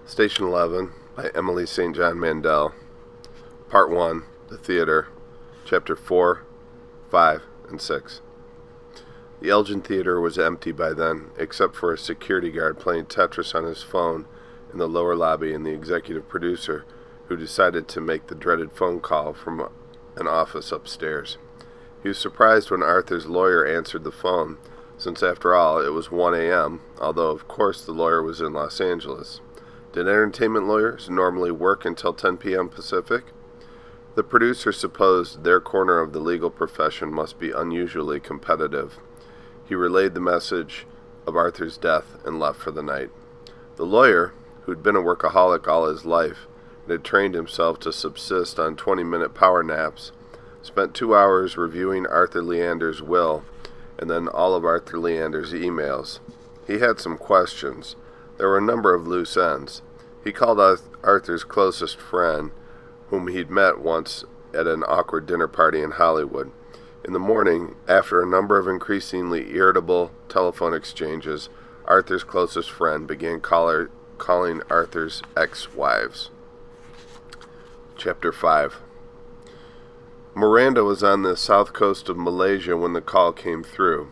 Station 11 by Emily St. John Mandel. Part 1, The Theater, Chapter 4, 5, and 6. The Elgin Theater was empty by then, except for a security guard playing Tetris on his phone in the lower lobby and the executive producer, who decided to make the dreaded phone call from an office upstairs. He was surprised when Arthur's lawyer answered the phone, since after all it was 1 a.m., although of course the lawyer was in Los Angeles. Did entertainment lawyers normally work until 10 p.m. Pacific? The producer supposed their corner of the legal profession must be unusually competitive. He relayed the message of Arthur's death and left for the night. The lawyer, who'd been a workaholic all his life and had trained himself to subsist on 20-minute power naps, spent 2 hours reviewing Arthur Leander's will and then all of Arthur Leander's emails. He had some questions. There were a number of loose ends. He called Arthur's closest friend, whom he'd met once at an awkward dinner party in Hollywood. In the morning, after a number of increasingly irritable telephone exchanges, Arthur's closest friend began calling Arthur's ex-wives. Chapter 5. Miranda was on the south coast of Malaysia when the call came through.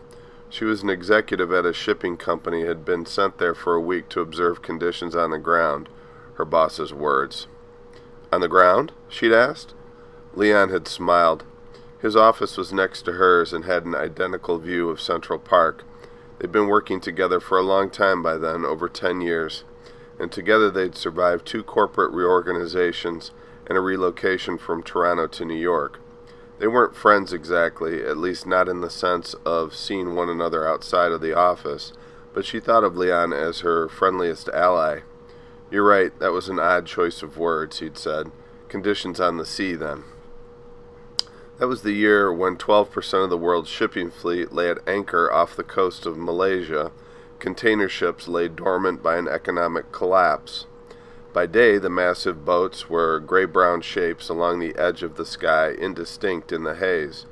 She was an executive at a shipping company and had been sent there for a week to observe conditions on the ground, her boss's words. On the ground? She'd asked. Leon had smiled. His office was next to hers and had an identical view of Central Park. They'd been working together for a long time by then, over 10 years, and together they'd survived 2 corporate reorganizations and a relocation from Toronto to New York. They weren't friends exactly, at least not in the sense of seeing one another outside of the office, but she thought of Leon as her friendliest ally. You're right, that was an odd choice of words, he'd said. Conditions on the sea, then. That was the year when 12% of the world's shipping fleet lay at anchor off the coast of Malaysia. Container ships lay dormant by an economic collapse. By day, the massive boats were gray-brown shapes along the edge of the sky, indistinct in the haze.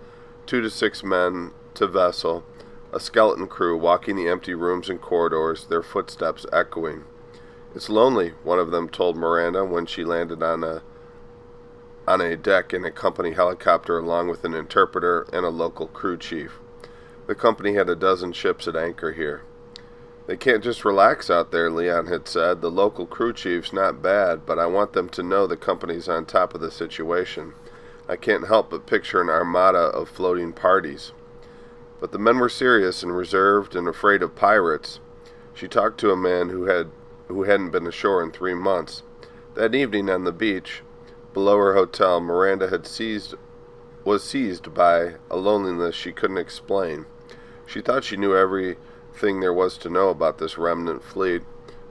2 to 6 men to vessel, a skeleton crew walking the empty rooms and corridors, their footsteps echoing. It's lonely, one of them told Miranda when she landed on a deck in a company helicopter along with an interpreter and a local crew chief. The company had a dozen ships at anchor here. They can't just relax out there, Leon had said. The local crew chief's not bad, but I want them to know the company's on top of the situation. I can't help but picture an armada of floating parties. But the men were serious and reserved and afraid of pirates. She talked to a man who hadn't been ashore in 3 months. That evening on the beach, below her hotel, Miranda was seized by a loneliness she couldn't explain. She thought she knew everything there was to know about this remnant fleet,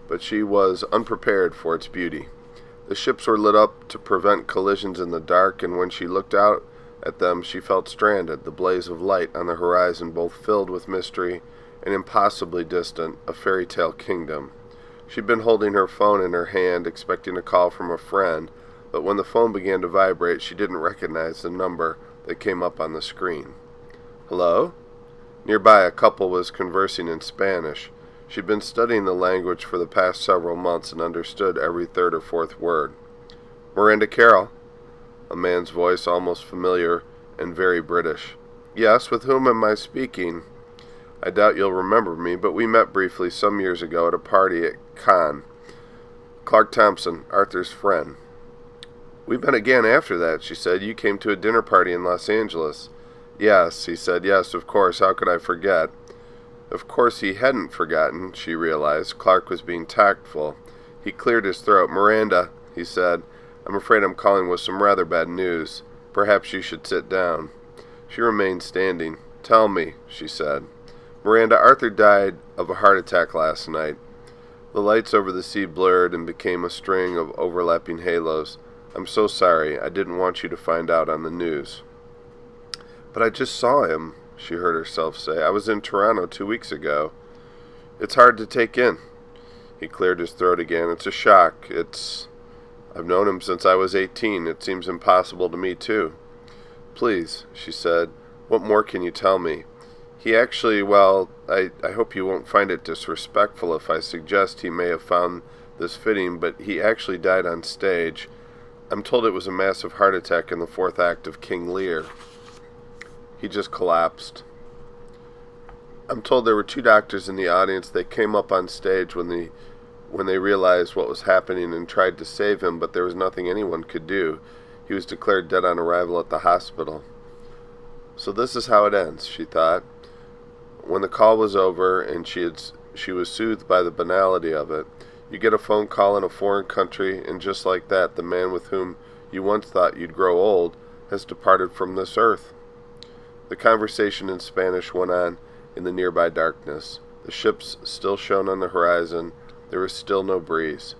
but she was unprepared for its beauty. The ships were lit up to prevent collisions in the dark, and when she looked out at them she felt stranded, the blaze of light on the horizon both filled with mystery and impossibly distant, a fairy tale kingdom. She'd been holding her phone in her hand, expecting a call from a friend, but when the phone began to vibrate she didn't recognize the number that came up on the screen. Hello? Nearby, a couple was conversing in Spanish. She'd been studying the language for the past several months and understood every 3rd or 4th word. Miranda Carroll, a man's voice almost familiar and very British. Yes, with whom am I speaking? I doubt you'll remember me, but we met briefly some years ago at a party at Cannes. Clark Thompson, Arthur's friend. We met again after that, she said. You came to a dinner party in Los Angeles. Yes, he said. Yes, of course. How could I forget? Of course he hadn't forgotten, she realized. Clark was being tactful. He cleared his throat. Miranda, he said, I'm afraid I'm calling with some rather bad news. Perhaps you should sit down. She remained standing. Tell me, she said. Miranda, Arthur died of a heart attack last night. The lights over the sea blurred and became a string of overlapping halos. I'm so sorry. I didn't want you to find out on the news. But I just saw him, she heard herself say. I was in Toronto 2 weeks ago. It's hard to take in. He cleared his throat again. It's a shock. I've known him since I was 18. It seems impossible to me, too. Please, she said. What more can you tell me? He actually, well, I hope you won't find it disrespectful if I suggest he may have found this fitting, but he actually died on stage. I'm told it was a massive heart attack in the fourth act of King Lear. He just collapsed. I'm told there were two doctors in the audience. They came up on stage when they realized what was happening and tried to save him, but there was nothing anyone could do. He was declared dead on arrival at the hospital. So this is how it ends, she thought. When the call was over and she was soothed by the banality of it, you get a phone call in a foreign country, and just like that, the man with whom you once thought you'd grow old has departed from this earth. The conversation in Spanish went on in the nearby darkness. The ships still shone on the horizon. There was still no breeze.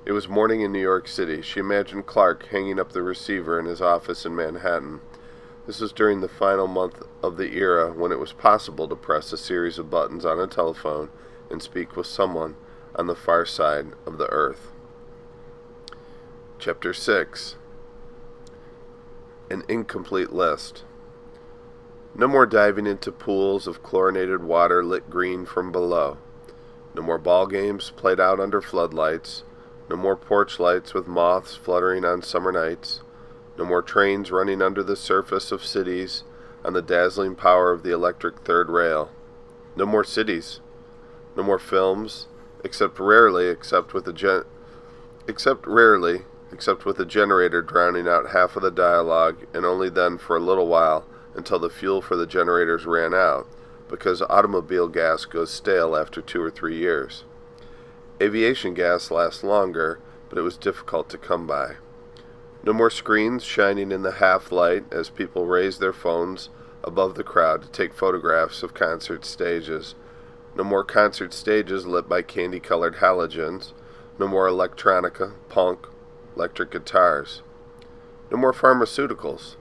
It was morning in New York City. She imagined Clark hanging up the receiver in his office in Manhattan. This was during the final month of the era when it was possible to press a series of buttons on a telephone and speak with someone on the far side of the earth. Chapter 6. An incomplete list. No more diving into pools of chlorinated water lit green from below. No more ball games played out under floodlights. No more porch lights with moths fluttering on summer nights. No more trains running under the surface of cities on the dazzling power of the electric third rail. No more cities. No more films, except rarely, except with a generator drowning out half of the dialogue, and only then for a little while until the fuel for the generators ran out, because automobile gas goes stale after 2 or 3 years. Aviation gas lasts longer, but it was difficult to come by. No more screens shining in the half-light as people raised their phones above the crowd to take photographs of concert stages. No more concert stages lit by candy-colored halogens. No more electronica, punk, electric guitars. No more pharmaceuticals.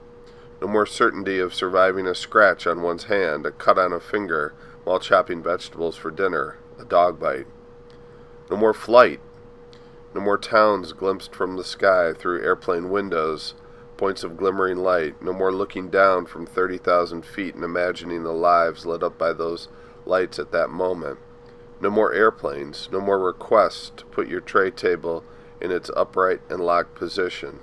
No more certainty of surviving a scratch on one's hand, a cut on a finger while chopping vegetables for dinner, a dog bite. No more flight. No more towns glimpsed from the sky through airplane windows, points of glimmering light. No more looking down from 30,000 feet and imagining the lives lit up by those lights at that moment. No more airplanes. No more requests to put your tray table in its upright and locked position.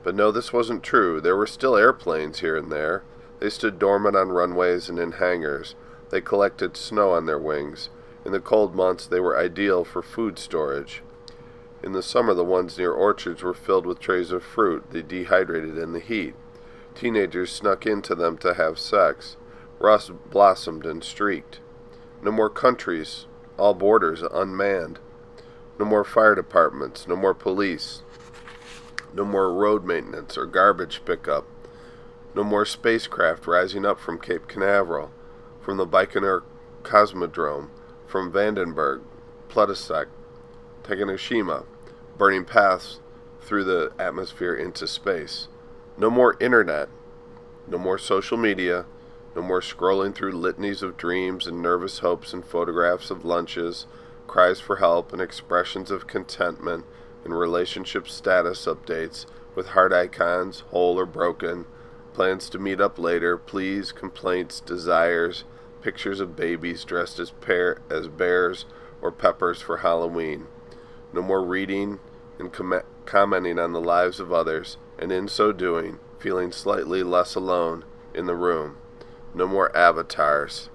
But no, this wasn't true. There were still airplanes here and there. They stood dormant on runways and in hangars. They collected snow on their wings. In the cold months, they were ideal for food storage. In the summer, the ones near orchards were filled with trays of fruit, they dehydrated in the heat. Teenagers snuck into them to have sex. Rust blossomed and streaked. No more countries, all borders unmanned. No more fire departments, no more police. No more road maintenance or garbage pickup. No more spacecraft rising up from Cape Canaveral, from the Baikonur Cosmodrome, from Vandenberg, Plotisek, Takanoshima, burning paths through the atmosphere into space. No more internet. No more social media. No more scrolling through litanies of dreams and nervous hopes and photographs of lunches, cries for help and expressions of contentment and relationship status updates with heart icons, whole or broken, plans to meet up later, pleas, complaints, desires, pictures of babies dressed as bears or peppers for Halloween. No more reading and commenting on the lives of others, and in so doing, feeling slightly less alone in the room. No more avatars.